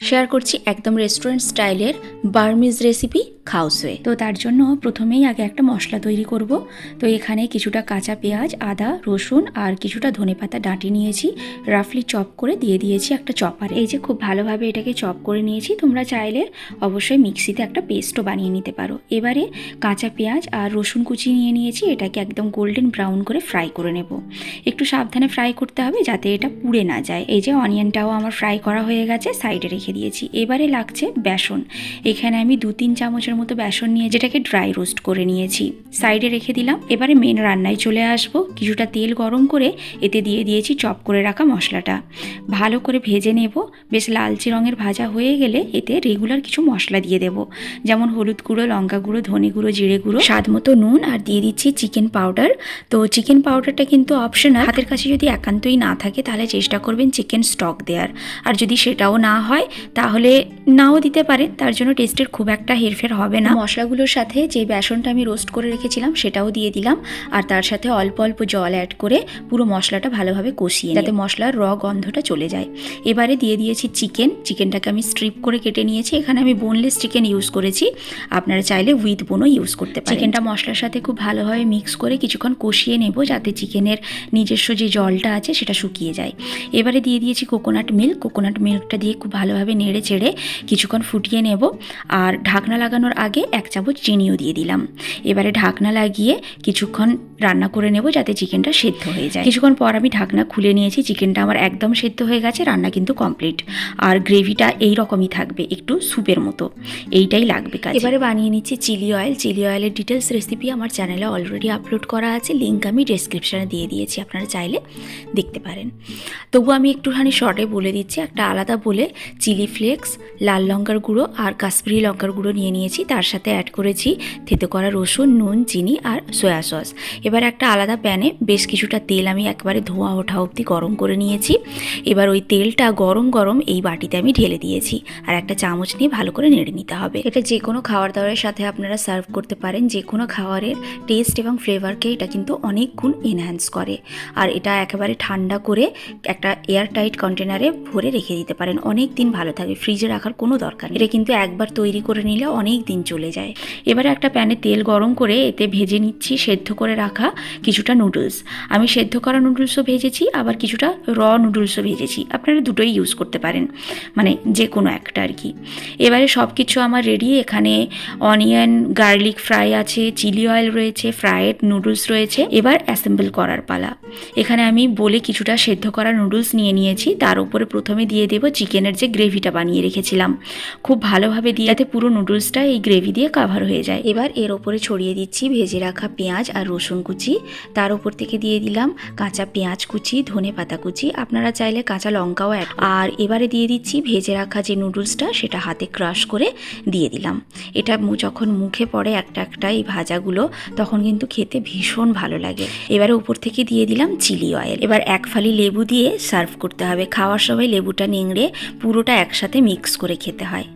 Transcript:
Share করছি একদম restaurant স্টাইলের বার্মিজ রেসিপি খাওসুয়ে। তো তার জন্য প্রথমেই আগে একটা মশলা তৈরি করব। তো এখানে কিছুটা কাঁচা পেঁয়াজ, আদা, রসুন আর কিছুটা ধনেপাতা ডাঁটি নিয়েছি, রাফলি চপ করে দিয়ে দিয়েছি একটা চপার। এই যে খুব ভালোভাবে এটাকে চপ করে নিয়েছি। তোমরা চাইলে অবশ্যই মিক্সিতে একটা পেস্টও বানিয়ে নিতে পারো। এবারে কাঁচা পেঁয়াজ আর রসুন কুচি নিয়ে নিয়েছি, এটাকে একদম গোল্ডেন ব্রাউন করে ফ্রাই করে নেব। একটু সাবধানে ফ্রাই করতে হবে যাতে এটা পুড়ে না যায়। এই যে অনিয়নটাও আমার ফ্রাই করা হয়ে গেছে, সাইডে রেখে দিয়েছি। এবারে লাগছে বেসন। এখানে আমি 2-3 চামচের মতো বেসন নিয়ে যেটাকে ড্রাই রোস্ট করে নিয়েছি, সাইডে রেখে দিলাম। এবারে মেন রান্নায় চলে আসবো। কিছুটা তেল গরম করে এতে দিয়ে দিয়েছি চপ করে রাখা মশলাটা। ভালো করে ভেজে নেব। বেশ লালচে রঙের ভাজা হয়ে গেলে এতে রেগুলার কিছু মশলা দিয়ে দেব, যেমন হলুদ গুঁড়ো, লঙ্কা গুঁড়ো, ধনে গুঁড়ো, জিরে গুঁড়ো, স্বাদ মতো নুন, আর দিয়ে দিচ্ছি চিকেন পাউডার। তো চিকেন পাউডারটা কিন্তু অপশনাল। হাতের কাছে যদি একান্তই না থাকে তাহলে চেষ্টা করবেন চিকেন স্টক দেওয়ার, আর যদি সেটাও না হয় তাহলে নাও দিতে পারেন। তার জন্য টেস্টের খুব একটা হেরফের হবে না। মশলাগুলোর সাথে যে বেসনটা আমি রোস্ট করে রেখেছিলাম সেটাও দিয়ে দিলাম, আর তার সাথে অল্প অল্প জল অ্যাড করে পুরো মশলাটা ভালোভাবে কষিয়ে যাতে মশলার গন্ধটা চলে যায়। এবারে দিয়ে দিয়েছি চিকেনটাকে আমি স্ট্রিপ করে কেটে নিয়েছি। এখানে আমি বোনলেস চিকেন ইউজ করেছি, আপনারা চাইলে উইথ বোনও ইউজ করতে পারেন। চিকেনটা মশলার সাথে খুব ভালোভাবে মিক্স করে কিছুক্ষণ কষিয়ে নেব যাতে চিকেনের নিজস্ব যে জলটা আছে সেটা শুকিয়ে যায়। এবারে দিয়ে দিয়েছি কোকোনাট মিল্কটা দিয়ে খুব ভালোভাবে নেড়ে চেড়ে কিছুক্ষণ ফুটিয়ে নেব। আর ঢাকনা লাগানোর আগে 1 চামচ চিনিও দিয়ে দিলাম। এবারে ঢাকনা লাগিয়ে কিছুক্ষণ রান্না করে নেব যাতে চিকেনটা সেদ্ধ হয়ে যায়। কিছুক্ষণ পর আমি ঢাকনা খুলে নিয়েছি, চিকেনটা আমার একদম সেদ্ধ হয়ে গেছে, রান্না কিন্তু কমপ্লিট। আর গ্রেভিটা এই রকমই থাকবে, একটু স্যুপের মতো, এইটাই লাগবে কাজ। এবারে বানিয়ে নিচ্ছি চিলি অয়েলের ডিটেলস রেসিপি আমার চ্যানেলে অলরেডি আপলোড করা আছে, লিঙ্ক আমি ডেসক্রিপশনে দিয়ে দিয়েছি, আপনারা চাইলে দেখতে পারেন। তবু আমি একটুখানি শর্টে বলে দিচ্ছি। একটা আলাদা বলে চিলি ফ্লেক্স, লাল লঙ্কার গুঁড়ো আর কাশ্মীরি লঙ্কার গুঁড়ো নিয়ে নিয়েছি, তার সাথে অ্যাড করেছি থেতো করা রসুন, নুন, চিনি আর সয়া সস। এবার একটা আলাদা প্যানে বেশ কিছুটা তেল আমি একবারে ধোঁয়া ওঠা অবধি গরম করে নিয়েছি। এবার ওই তেলটা গরম গরম এই বাটিতে আমি ঢেলে দিয়েছি, আর একটা চামচ নিয়ে ভালো করে নেড়ে নিতে হবে। এটা যে কোনো খাবার দাবারের সাথে আপনারা সার্ভ করতে পারেন। যে কোনো খাবারের টেস্ট এবং ফ্লেভারকে এটা কিন্তু অনেক গুণ এনহ্যান্স করে। আর এটা একেবারে ঠান্ডা করে একটা এয়ার টাইট কন্টেনারে ভরে রেখে দিতে পারেন, অনেক দিন ভালো থাকবে, ফ্রিজে রাখার কোনো দরকার নেই। এটা কিন্তু একবার তৈরি করে নিলে অনেক দিন চলে যায়। এবারে একটা প্যানে তেল গরম করে এতে ভেজে নিচ্ছি সেদ্ধ করে রাখা কিছুটা নুডলস। আমি সেদ্ধ করা নুডলসও ভেজেছি, আবার কিছুটা নুডলসও ভেজেছি, আপনারা দুটোই ইউজ করতে পারেন, মানে যে কোনো একটা আর কি। এবারে সব কিছু আমার রেডি। এখানে অনিয়ন গার্লিক ফ্রাই আছে, চিলি অয়েল রয়েছে, ফ্রাইড নুডলস রয়েছে। এবার অ্যাসেম্বল করার পালা। এখানে আমি বলে কিছুটা সেদ্ধ করা নুডলস নিয়ে নিয়েছি, তার উপরে প্রথমে দিয়ে দেবো চিকেনের যে গ্রেভিটা বানিয়ে রেখেছিলাম, খুব ভালোভাবে দিয়ে যাতে পুরো নুডলসটা এই গ্রেভি দিয়ে কাভার হয়ে যায়। এবার এর ওপরে ছড়িয়ে দিচ্ছি ভেজে রাখা পেঁয়াজ আর রসুন কুচি, তার উপর থেকে দিয়ে দিলাম কাঁচা পেঁয়াজ কুচি, ধনে পাতা কুচি, আপনারা চাইলে কাঁচা লঙ্কাও অ্যাড। আর এবারে দিয়ে দিচ্ছি ভেজে রাখা যে নুডলসটা, সেটা হাতে ক্রাশ করে দিয়ে দিলাম। এটা যখন মুখে পড়ে একটা একটা এই ভাজাগুলো, তখন কিন্তু খেতে ভীষণ ভালো লাগে। এবারে উপর থেকে দিয়ে দিলাম চিলি অয়েল। এবার 1 ফালি লেবু দিয়ে সার্ভ করতে হবে। খাওয়ার সময় লেবুটা নিংড়ে পুরোটা একসাথে মিক্স করে খেতে হয়।